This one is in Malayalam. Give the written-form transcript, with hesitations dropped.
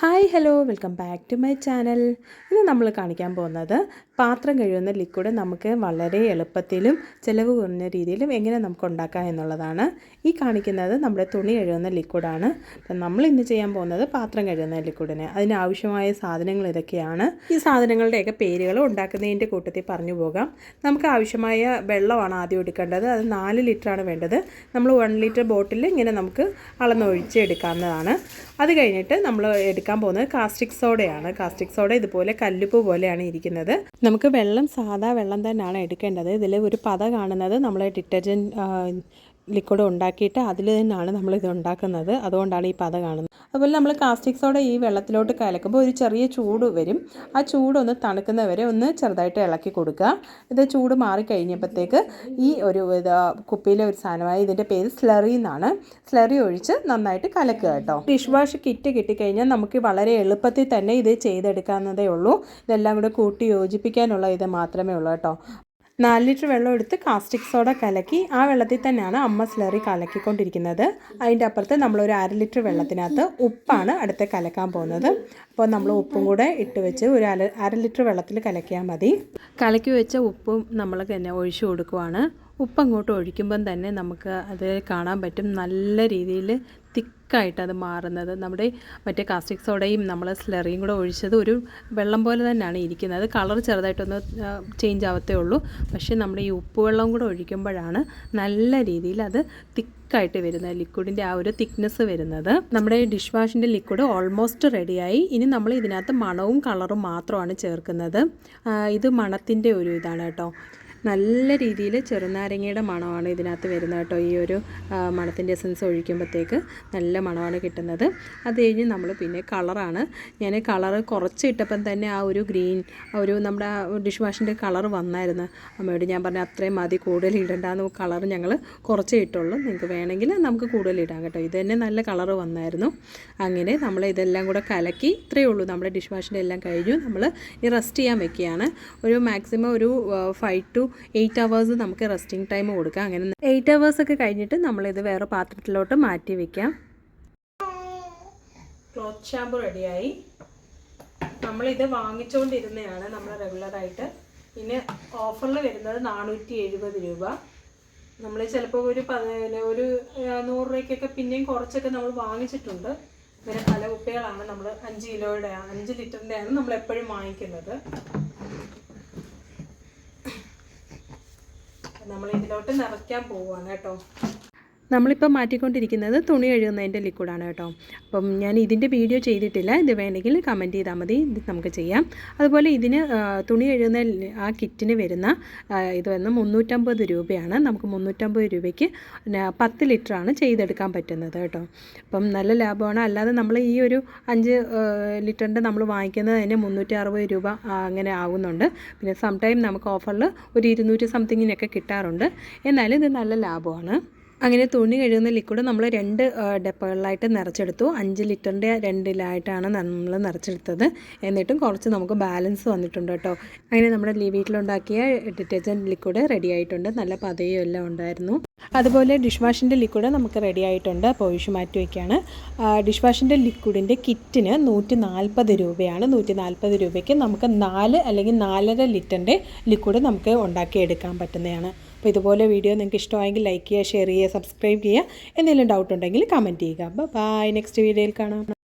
Hi hello welcome back to my channel. ഇന്ന് നമ്മൾ കാണിക്കാൻ പോകുന്നത് പാത്രം കഴുകുന്ന ലിക്വിഡ് നമുക്ക് വളരെ എളുപ്പത്തിലും ചിലവ് കുറഞ്ഞ രീതിയിലും എങ്ങനെ നമുക്ക് ഉണ്ടാക്കാം എന്നുള്ളതാണ്. ഈ കാണിക്കുന്നത് നമ്മുടെ തുണി കഴുകുന്ന ലിക്വിഡാണ്. അപ്പം നമ്മൾ ഇന്ന് ചെയ്യാൻ പോകുന്നത് പാത്രം കഴുകുന്ന ലിക്വിഡിന് അതിനാവശ്യമായ സാധനങ്ങൾ ഇതൊക്കെയാണ്. ഈ സാധനങ്ങളുടെയൊക്കെ പേരുകൾ ഉണ്ടാക്കുന്നതിൻ്റെ കൂട്ടത്തിൽ പറഞ്ഞു പോകാം. നമുക്ക് ആവശ്യമായ വെള്ളമാണ് ആദ്യം എടുക്കേണ്ടത്. അത് 4 ലിറ്ററാണ് വേണ്ടത്. നമ്മൾ 1 ലിറ്റർ ബോട്ടിൽ ഇങ്ങനെ നമുക്ക് അളന്നൊഴിച്ച് എടുക്കാവുന്നതാണ്. അത് കഴിഞ്ഞിട്ട് നമ്മൾ എടുക്കാൻ പോകുന്നത് കാസ്റ്റിക് സോഡയാണ്. കാസ്റ്റിക് സോഡ ഇതുപോലെ കല്ലുപ്പ് പോലെയാണ് ഇരിക്കുന്നത്. നമുക്ക് വെള്ളം സാധാ വെള്ളം തന്നെയാണ് എടുക്കേണ്ടത്. ഇതിൽ ഒരു പത കാണുന്നത് നമ്മൾ ഡിറ്റർജൻറ്റ് ലിക്വിഡ് ഉണ്ടാക്കിയിട്ട് അതിൽ തന്നെയാണ് നമ്മളിത് ഉണ്ടാക്കുന്നത്. അതുകൊണ്ടാണ് ഈ പത കാണുന്നത്. അതുപോലെ നമ്മൾ കാസ്റ്റിക് സോഡ ഈ വെള്ളത്തിലോട്ട് കലക്കുമ്പോൾ ഒരു ചെറിയ ചൂട് വരും. ആ ചൂടൊന്ന് തണുക്കുന്നവരെ ഒന്ന് ചെറുതായിട്ട് ഇളക്കി കൊടുക്കുക. ഇത് ചൂട് മാറിക്കഴിഞ്ഞപ്പോഴത്തേക്ക് ഈ ഒരു കുപ്പിയിലെ ഒരു സാധനമായി ഇതിൻ്റെ പേര് സ്ലറി എന്നാണ്. സ്ലറി ഒഴിച്ച് നന്നായിട്ട് കലക്കുക കേട്ടോ. ഡിഷ് വാഷ് കിറ്റ് കിട്ടിക്കഴിഞ്ഞാൽ നമുക്ക് വളരെ എളുപ്പത്തിൽ തന്നെ ഇത് ചെയ്തെടുക്കാവുന്നതേ ഉള്ളൂ. ഇതെല്ലാം കൂടെ കൂട്ടി യോജിപ്പിക്കാനുള്ള ഇത് മാത്രമേ ഉള്ളൂ കേട്ടോ. 4 ലിറ്റർ വെള്ളം എടുത്ത് കാസ്റ്റിക് സോഡ കലക്കി ആ വെള്ളത്തിൽ തന്നെയാണ് അമ്മ സ്ലറി കലക്കിക്കൊണ്ടിരിക്കുന്നത്. അതിൻ്റെ അപ്പുറത്ത് നമ്മളൊരു 1/2 ലിറ്റർ വെള്ളത്തിനകത്ത് ഉപ്പാണ് അടുത്ത് കലക്കാൻ പോകുന്നത്. അപ്പോൾ നമ്മൾ ഉപ്പും കൂടെ ഇട്ട് വെച്ച് ഒരു 1/2 ലിറ്റർ വെള്ളത്തിൽ കലക്കിയാൽ മതി. കലക്കി വെച്ച ഉപ്പും നമ്മൾ തന്നെ ഒഴിച്ചു കൊടുക്കുവാണ്. ഉപ്പ് അങ്ങോട്ട് ഒഴിക്കുമ്പം തന്നെ നമുക്ക് അത് കാണാൻ പറ്റും നല്ല രീതിയിൽ തിക്കായിട്ട് അത് മാറുന്നത്. നമ്മുടെ മറ്റേ കാസ്റ്റിക് സോഡയും നമ്മൾ സ്ലറിയും കൂടെ ഒഴിച്ചത് ഒരു വെള്ളം പോലെ തന്നെയാണ് ഇരിക്കുന്നത്. കളർ ചെറുതായിട്ടൊന്ന് ചേഞ്ച് ആവത്തേ ഉള്ളൂ. പക്ഷേ നമ്മൾ ഈ ഉപ്പ് വെള്ളം കൂടെ ഒഴിക്കുമ്പോഴാണ് നല്ല രീതിയിൽ അത് തിക്കായിട്ട് വരുന്നത്. ലിക്വിഡിൻ്റെ ആ ഒരു തിക്നെസ് വരുന്നത്. നമ്മുടെ ഡിഷ് വാഷിൻ്റെ ലിക്വിഡ് ഓൾമോസ്റ്റ് റെഡിയായി. ഇനി നമ്മൾ ഇതിനകത്ത് മണവും കളറും മാത്രമാണ് ചേർക്കുന്നത്. ഇത് മണത്തിൻ്റെ ഒരു ഇതാണ് കേട്ടോ. നല്ല രീതിയിൽ ചെറുനാരങ്ങയുടെ മണമാണ് ഇതിനകത്ത് വരുന്നത് കേട്ടോ. ഈ ഒരു മണത്തിൻ്റെ എസൻസ് ഒഴിക്കുമ്പോഴത്തേക്ക് നല്ല മണമാണ് കിട്ടുന്നത്. അത് കഴിഞ്ഞ് നമ്മൾ പിന്നെ കളറാണ്. ഞാൻ കളറ് കുറച്ച് ഇട്ടപ്പം തന്നെ ആ ഒരു ഗ്രീൻ ഒരു നമ്മുടെ ഡിഷ് വാഷിൻ്റെ കളർ വന്നായിരുന്നു. അമ്മയോട് ഞാൻ പറഞ്ഞു അത്രയും മതി, കൂടുതൽ ഇടണ്ടെന്ന്. കളർ ഞങ്ങൾ കുറച്ചേ ഇട്ടുള്ളൂ, നിങ്ങൾക്ക് വേണമെങ്കിൽ നമുക്ക് കൂടുതൽ ഇടാം കേട്ടോ. ഇത് തന്നെ നല്ല കളറ് വന്നായിരുന്നു. അങ്ങനെ നമ്മൾ ഇതെല്ലാം കൂടെ കലക്കി ഇത്രയേ ഉള്ളൂ. നമ്മുടെ ഡിഷ് വാഷിൻ്റെ എല്ലാം കഴിഞ്ഞു. നമ്മൾ ഈ റെസ്റ്റ് ചെയ്യാൻ വെക്കുകയാണ്. ഒരു മാക്സിമം ഒരു 5 to 8 hours നമുക്ക് റെസ്റ്റിംഗ് ടൈം കൊടുക്കാം. അങ്ങനെ 8 hours ഒക്കെ കഴിഞ്ഞിട്ട് നമ്മളിത് വേറെ പാത്രത്തിലോട്ട് മാറ്റി വയ്ക്കാം. ക്ലോത്ത് ഷാമ്പു റെഡിയായി. നമ്മളിത് വാങ്ങിച്ചുകൊണ്ടിരുന്നതാണ് നമ്മൾ റെഗുലറായിട്ട്. പിന്നെ ഓഫറിൽ വരുന്നത് 470 രൂപ. നമ്മൾ ചിലപ്പോൾ ഒരു 100 രൂപയ്ക്കൊക്കെ പിന്നെയും കുറച്ചൊക്കെ നമ്മൾ വാങ്ങിച്ചിട്ടുണ്ട്. ഇങ്ങനെ പല കുപ്പികളാണ് നമ്മൾ 5 കിലോയുടെ 5 ലിറ്ററിൻ്റെയാണ് നമ്മൾ എപ്പോഴും വാങ്ങിക്കുന്നത്. നമ്മൾ ഇതിലോട്ട് നിറയ്ക്കാൻ പോവുകയാണ് കേട്ടോ. നമ്മളിപ്പോൾ മാറ്റിക്കൊണ്ടിരിക്കുന്നത് തുണി കഴുകുന്നതിൻ്റെ ലിക്വിഡാണ് കേട്ടോ. അപ്പം ഞാൻ ഇതിൻ്റെ വീഡിയോ ചെയ്തിട്ടില്ല. ഇത് വേണമെങ്കിൽ കമൻറ്റ് ചെയ്താൽ മതി, ഇത് നമുക്ക് ചെയ്യാം. അതുപോലെ ഇതിന് തുണി കഴുകുന്ന ആ കിറ്റിന് വരുന്ന ഇത് വന്ന് 350 രൂപയാണ്. നമുക്ക് 350 രൂപയ്ക്ക് 10 ലിറ്ററാണ് ചെയ്തെടുക്കാൻ പറ്റുന്നത് കേട്ടോ. അപ്പം നല്ല ലാഭമാണ്. അല്ലാതെ നമ്മൾ ഈ ഒരു 5 ലിറ്ററിൻ്റെ നമ്മൾ വാങ്ങിക്കുന്നത് അതിന് 360 രൂപ അങ്ങനെ ആകുന്നുണ്ട്. പിന്നെ സംടൈം നമുക്ക് ഓഫറിൽ ഒരു 200 സംതിങ്ങിനൊക്കെ കിട്ടാറുണ്ട്. എന്നാലും ഇത് നല്ല ലാഭമാണ്. അങ്ങനെ തുണി കഴുകുന്ന ലിക്വിഡ് നമ്മൾ 2 ഡപ്പകളിലായിട്ട് നിറച്ചെടുത്തു. 5 ലിറ്ററിൻ്റെ 2 നമ്മൾ നിറച്ചെടുത്തത്. എന്നിട്ടും കുറച്ച് നമുക്ക് ബാലൻസ് വന്നിട്ടുണ്ട് കേട്ടോ. അങ്ങനെ നമ്മുടെ വീട്ടിലുണ്ടാക്കിയ ഡിറ്റർജൻറ്റ് ലിക്വിഡ് റെഡി ആയിട്ടുണ്ട്. നല്ല പതയും എല്ലാം ഉണ്ടായിരുന്നു. അതുപോലെ ഡിഷ് വാഷിൻ്റെ ലിക്വിഡ് നമുക്ക് റെഡി ആയിട്ടുണ്ട്. അപ്പോൾ ഒഴിച്ച് മാറ്റി വയ്ക്കുകയാണ്. ഡിഷ് വാഷിൻ്റെ ലിക്വിഡിൻ്റെ കിറ്റിന് 140 രൂപയാണ്. 140 രൂപയ്ക്ക് നമുക്ക് 4 അല്ലെങ്കിൽ 4.5 ലിറ്ററിൻ്റെ ലിക്വിഡ് നമുക്ക് ഉണ്ടാക്കിയെടുക്കാൻ പറ്റുന്നതാണ്. അപ്പോൾ ഇതുപോലെ വീഡിയോ നിങ്ങൾക്ക് ഇഷ്ടമായെങ്കിൽ ലൈക്ക് ചെയ്യുക, ഷെയർ ചെയ്യുക, സബ്സ്ക്രൈബ് ചെയ്യുക. എന്തെങ്കിലും ഡൗട്ട് ഉണ്ടെങ്കിൽ കമൻറ്റ് ചെയ്യുക. ബൈ, നെക്സ്റ്റ് വീഡിയോയിൽ കാണാം.